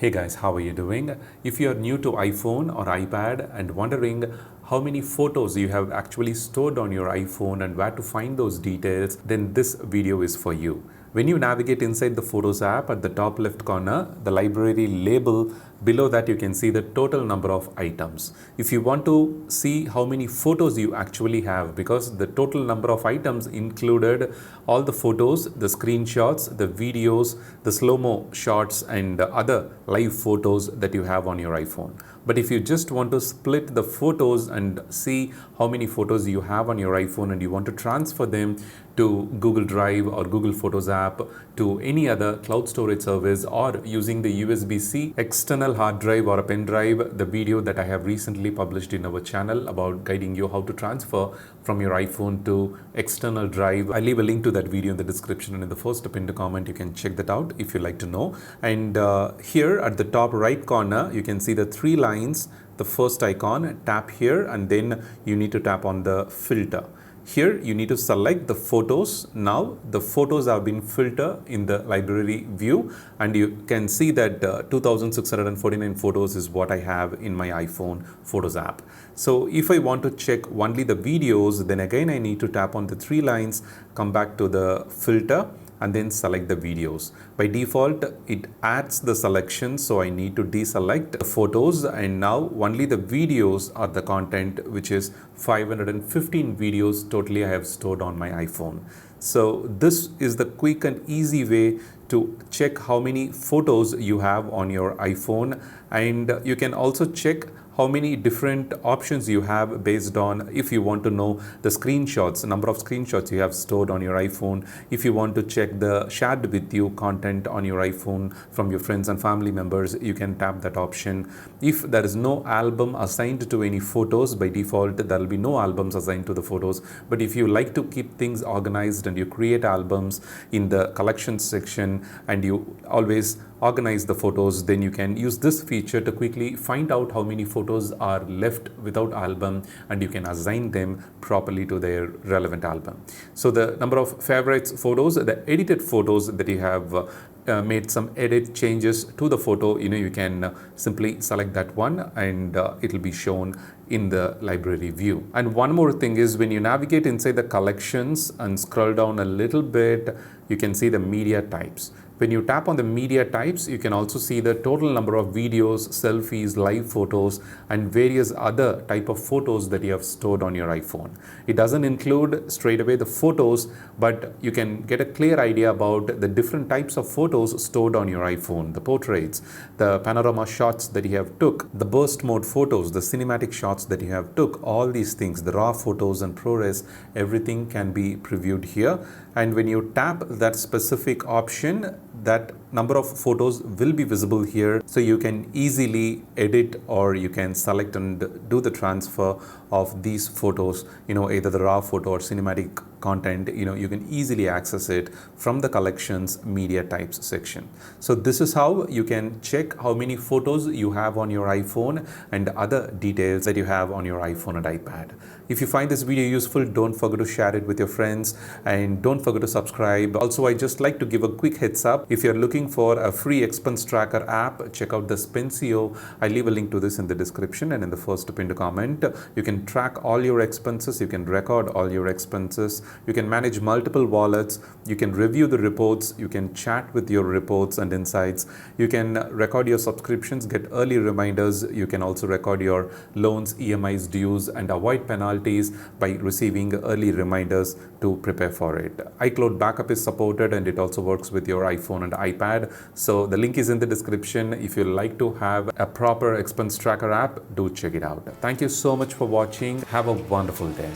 Hey guys, how are you doing? If you are new to iPhone or iPad and wondering how many photos you have actually stored on your iPhone and where to find those details, then this video is for you. When you navigate inside the Photos app at the top left corner, the library label, below that you can see the total number of items. If you want to see how many photos you actually have, because the total number of items included all the photos, the screenshots, the videos, the slow-mo shots and other live photos that you have on your iPhone. But if you just want to split the photos and see how many photos you have on your iPhone and you want to transfer them to Google Drive or Google Photos app, to any other cloud storage service, or using the USB-C external hard drive or a pen drive, the video that I have recently published in our channel about guiding you how to transfer from your iPhone to external drive. I leave a link to that video in the description and in the first pinned comment. You can check that out if you like to know. And here at the top right corner, you can see the three lines. The first icon, tap here and then you need to tap on the filter. Here you need to select the photos. Now the photos have been filtered in the library view and you can see that 2649 photos is what I have in my iPhone Photos app. So if I want to check only the videos, then again I need to tap on the three lines, come back to the filter and then select the videos. By default, it adds the selection, so I need to deselect the photos, and now only the videos are the content, which is 515 videos totally I have stored on my iPhone. So this is the quick and easy way to check how many photos you have on your iPhone, and you can also check how many different options you have based on if you want to know the screenshots, number of screenshots you have stored on your iPhone. If you want to check the shared with you content on your iPhone from your friends and family members, you can tap that option. If there is no album assigned to any photos, by default there will be no albums assigned to the photos. But if you like to keep things organized and you create albums in the collections section and you always organize the photos, then you can use this feature to quickly find out how many photos are left without album and you can assign them properly to their relevant album. So the number of favorites photos, the edited photos that you have made some edit changes to the photo, you can simply select that one and it will be shown in the library view. And one more thing is, when you navigate inside the collections and scroll down a little bit, you can see the media types. When you tap on the media types, you can also see the total number of videos, selfies, live photos, and various other type of photos that you have stored on your iPhone. It doesn't include straight away the photos, but you can get a clear idea about the different types of photos stored on your iPhone. The portraits, the panorama shots that you have took, the burst mode photos, the cinematic shots that you have took, all these things, the raw photos and ProRes, everything can be previewed here. And when you tap that specific option, that number of photos will be visible here, so you can easily edit or you can select and do the transfer of these photos, either the raw photo or cinematic content. You can easily access it from the collections media types section. So this is how you can check how many photos you have on your iPhone and other details that you have on your iPhone and iPad. If you find this video useful, don't forget to share it with your friends and don't forget to subscribe. Also, I just like to give a quick heads up. If you're looking for a free expense tracker app, check out the Spensio. I leave a link to this in the description and in the first pinned comment. You can track all your expenses, you can record all your expenses, you can manage multiple wallets, you can review the reports, you can chat with your reports and insights, you can record your subscriptions, get early reminders, you can also record your loans, EMIs, dues, and avoid penalties by receiving early reminders to prepare for it. iCloud backup is supported and it also works with your iPhone and iPad. So the link is in the description. If you like to have a proper expense tracker app, do check it out. Thank you so much for watching. Have a wonderful day.